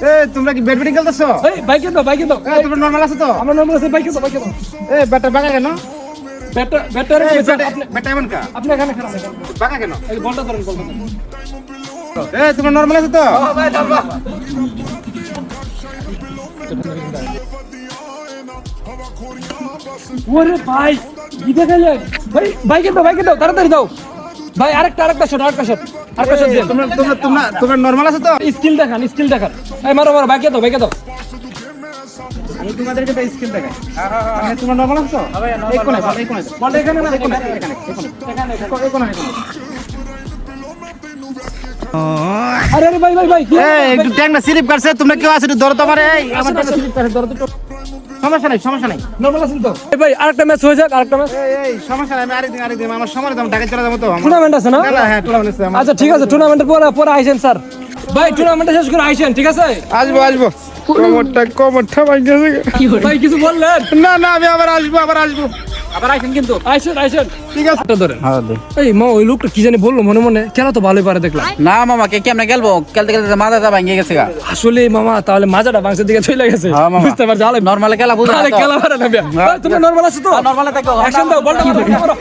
এ তোমরা কি ব্যাডমিন্টন খেলতেছো? এই বাইকে দাও এ তোমরা নরমাল আছো তো? আমরা নরমাল আছে বাইকে দাও এ ব্যাটটা বাঁকা কেন? ব্যাটারি এই ব্যাটটা এমন কা? আপনি এখানে খারাপ বাঁকা কেন? এই বলটা ধরেন এ তোমরা নরমাল আছো তো? ভাই দাঁড়া ওরে ভাই গিয়ে গেলেন ভাই বাইকে দাও তাড়াতাড়ি দাও ভাই আরেকটা শট দেন তোমরা নরমাল আছো তো? স্কিল দেখান এই মারো বাইকে দাও আমি তোমাদেরকে তো স্কিল দেখাই। মানে তোমরা নরমাল আছো তো? এই কোণে বলটা এখানে না এখানে আরে ভাই কি একটু ট্যাং না স্লিপ করছে, তোমরা কেউ আছে একটু ধরো তো আমারে। এই আমার ট্যাং স্লিপ করছে, ধরো তো। সমস্যা নাই। নরমাল আছেন তো এই ভাই আরেকটা ম্যাচ হয়ে যাক এই সমস্যা নাই, আমি আরেকদিন আমার সময় দাম ঢাকা চলে যাবো তো। টুর্নামেন্ট আছে না হ্যাঁ টুর্নামেন্ট আছে আমার। আচ্ছা ঠিক আছে টুর্নামেন্টের পরে আইছেন স্যার ভাই টুর্নামেন্টটা শেষ করে আইছেন ঠিক আছে আসবো কোমরটা ভাঙছে। ভাই কিছু বললেন না আমি আবার আসবো আবার আইছেন কিন্তু আইছেন ঠিক আছে। ধরে এই মা ওই লোকটা কি জানি বললো মনে খেলা তো ভালোই পারে দেখলাম না মামা কে কেমনে খেলবো খেলতে মাথাটা ভাঙিয়ে গেছে গা আসলে মামা তাহলে মাজাটা বাংসের দিকে চলে গেছে হ্যাঁ, মামা। বুঝতে পারছি নরমাল খেলা বুঝা খেলা পারে না তুমি নরমাল আছো তো নরমালে থাকো অ্যাকশন দাও বলটা মারো